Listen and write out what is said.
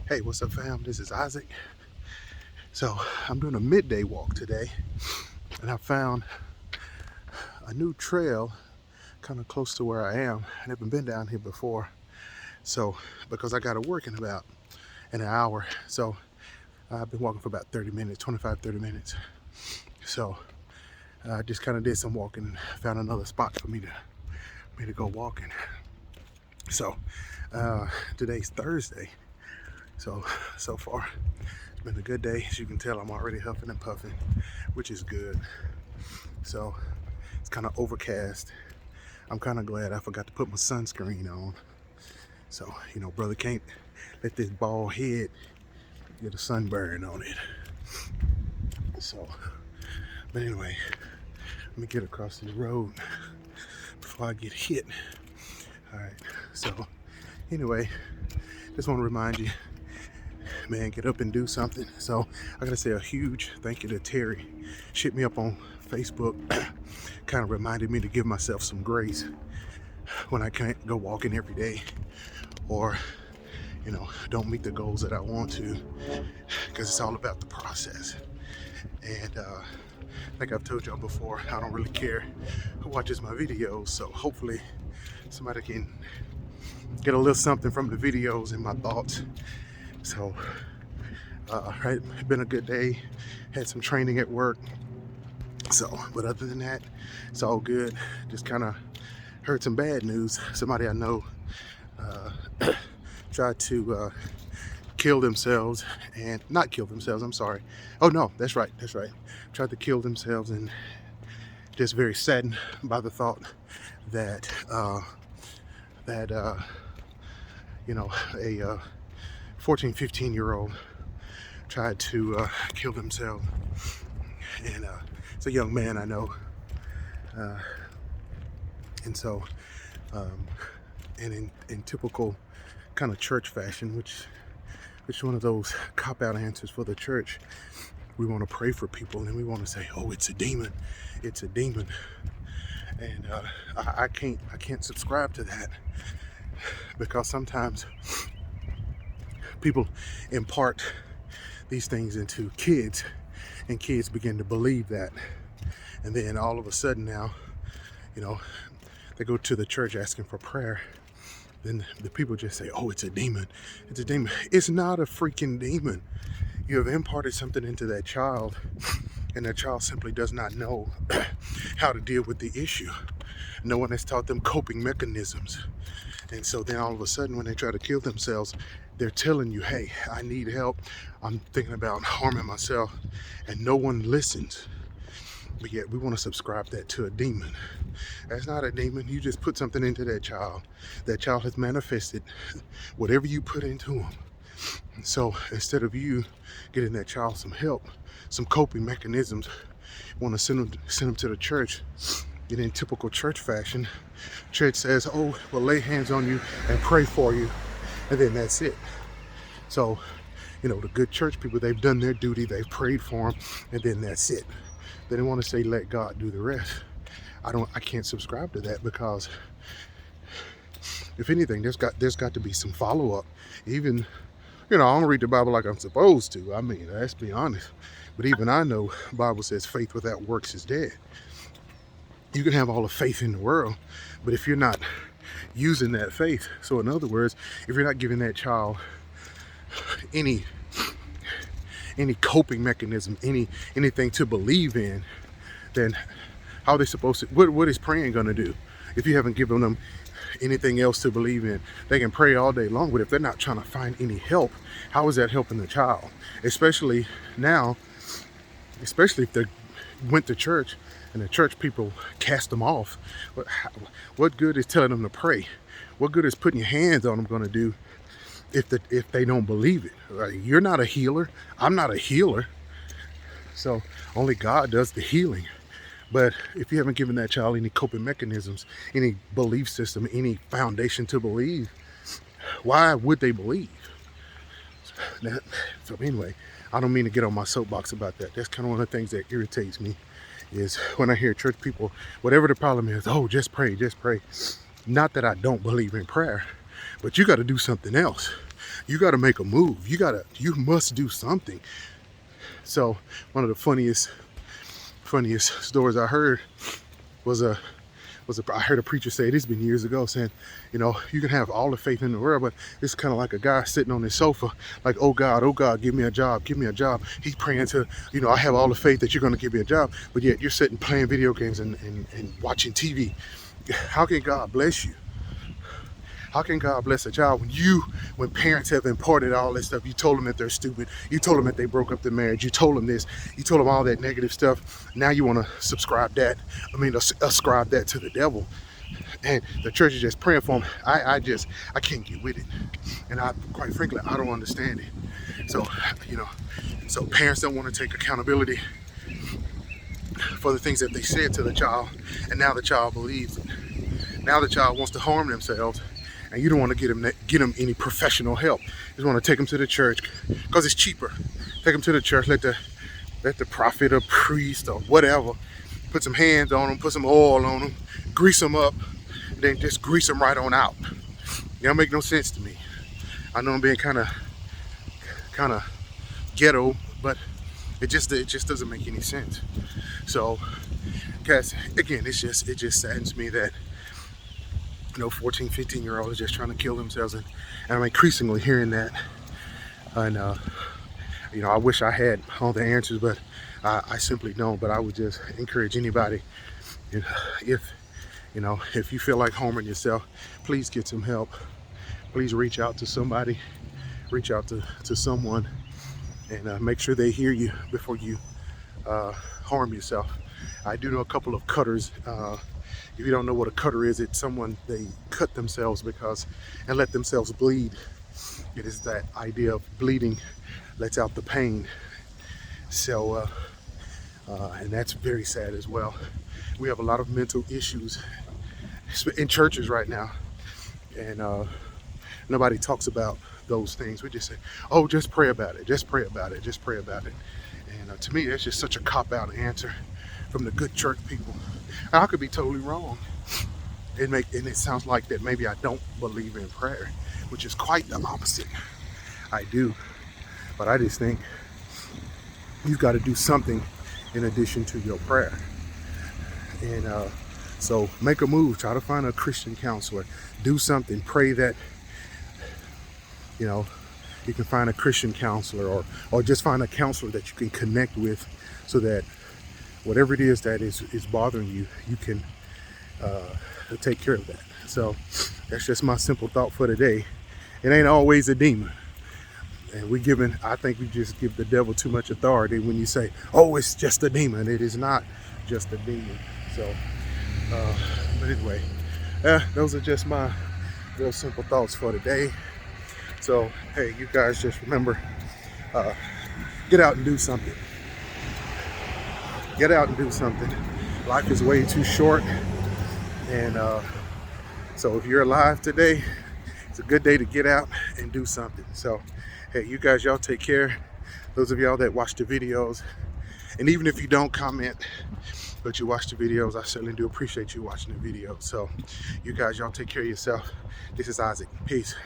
Hey, what's up, fam? This is Isaac. So I'm doing a midday walk today, and I found a new trail kind of close to where I am. I never been down here before, so because I got to work in about an hour, so I've been walking for about 30 minutes, 25, 30 minutes. So I just kind of did some walking and found another spot for me to go walking. So today's Thursday. So far it's been a good day. As you can tell, I'm already huffing and puffing, which is good. So it's kind of overcast. I'm kind of glad I forgot to put my sunscreen on. So, brother can't let this bald head get a sunburn on it. So, but anyway, let me get across the road before I get hit. All right, so anyway, just want to remind you, man, get up and do something. So I gotta say a huge thank you to Terry. She hit me up on Facebook, kind of reminded me to give myself some grace when I can't go walking every day, or don't meet the goals that I want to, because it's all about the process. And like I've told y'all before, I don't really care who watches my videos, so hopefully somebody can get a little something from the videos and my thoughts. So right, it's been a good day. Had some training at work. So, but other than that, it's all good. Just kind of heard some bad news. Somebody I know tried to kill themselves, and not kill themselves, I'm sorry. Oh no, that's right. Tried to kill themselves, and just very saddened by the thought that a 14, 15-year-old tried to kill themselves. And it's a young man I know. And so, and in typical kind of church fashion, which is one of those cop-out answers for the church, we want to pray for people and we want to say, oh, it's a demon. It's a demon. And I can't subscribe to that, because sometimes people impart these things into kids, and kids begin to believe that, and then all of a sudden now, they go to the church asking for prayer, then the people just say, oh, it's a demon. It's a demon. It's not a freaking demon. You have imparted something into that child, and that child simply does not know how to deal with the issue. No one has taught them coping mechanisms. And so then all of a sudden, when they try to kill themselves, they're telling you, hey, I need help. I'm thinking about harming myself, and no one listens. But yet we want to subscribe that to a demon. That's not a demon. You just put something into that child. That child has manifested whatever you put into them. So instead of you getting that child some help, some coping mechanisms, you want to send them to the church. And in typical church fashion, church says, oh, we'll lay hands on you and pray for you, and then that's it. So, the good church people, they've done their duty, they've prayed for them, and then that's it. They don't want to say, let God do the rest. I can't subscribe to that, because if anything, there's got to be some follow-up. Even, I don't read the Bible like I'm supposed to. I mean, let's be honest. But even I know the Bible says faith without works is dead. You can have all the faith in the world, but if you're not using that faith, so in other words, if you're not giving that child any coping mechanism, anything to believe in, then how are they supposed to, what is praying going to do? If you haven't given them anything else to believe in, they can pray all day long, but if they're not trying to find any help, how is that helping the child? Especially now, especially if they went to church and the church people cast them off. What good is telling them to pray? What good is putting your hands on them going to do if they don't believe it? Right? You're not a healer. I'm not a healer. So only God does the healing. But if you haven't given that child any coping mechanisms, any belief system, any foundation to believe, why would they believe? So anyway, I don't mean to get on my soapbox about that. That's kind of one of the things that irritates me, is when I hear church people, whatever the problem is, oh, just pray. Not that I don't believe in prayer, but you got to do something else. You got to make a move. You must do something. So one of the funniest stories I heard was I heard a preacher say, this has been years ago, saying, you know, you can have all the faith in the world, but it's kind of like a guy sitting on his sofa, like, oh God, give me a job, give me a job. He's praying to, you know, I have all the faith that you're going to give me a job, but yet you're sitting playing video games and watching TV. How can God bless you? How can God bless a child when parents have imparted all this stuff? You told them that they're stupid. You told them that they broke up their marriage. You told them this. You told them all that negative stuff. Now you want to ascribe that to the devil. And the church is just praying for them. I can't get with it. And quite frankly, I don't understand it. So, you know, so parents don't want to take accountability for the things that they said to the child. And now the child believes it. Now the child wants to harm themselves. And you don't want to get them any professional help. You just want to take them to the church because it's cheaper. Take them to the church, let the prophet or priest or whatever put some hands on them, put some oil on them, grease them up, and then just grease them right on out. It don't make no sense to me. I know I'm being kind of ghetto, but it just doesn't make any sense. So, guys, again, it just saddens me that, you know, 14, 15-year-olds just trying to kill themselves, and I'm increasingly hearing that. And you know, I wish I had all the answers, but I simply don't. But I would just encourage anybody, if you feel like harming yourself, please get some help. Please reach out to somebody, reach out to someone, and make sure they hear you before you harm yourself. I do know a couple of cutters. If you don't know what a cutter is, it's someone, they cut themselves and let themselves bleed. It is that idea of bleeding lets out the pain. So, and that's very sad as well. We have a lot of mental issues in churches right now, and nobody talks about those things. We just say, oh, just pray about it, just pray about it, just pray about it. And to me, that's just such a cop-out answer from the good church people. And I could be totally wrong. And it sounds like that maybe I don't believe in prayer, which is quite the opposite. I do. But I just think you've got to do something in addition to your prayer. And so make a move. Try to find a Christian counselor. Do something. Pray that, you know, you can find a Christian counselor, or just find a counselor that you can connect with, so that whatever it is that is bothering you, you can take care of that. So that's just my simple thought for today. It ain't always a demon. And I think we just give the devil too much authority when you say, oh, it's just a demon. It is not just a demon. So, but anyway, those are just my real simple thoughts for today. So, hey, you guys just remember, get out and do something. Get out and do something. Life is way too short. And so if you're alive today, it's a good day to get out and do something. So, hey, you guys, y'all take care. Those of y'all that watch the videos, and even if you don't comment, but you watch the videos, I certainly do appreciate you watching the videos. So, you guys, y'all take care of yourself. This is Isaac. Peace.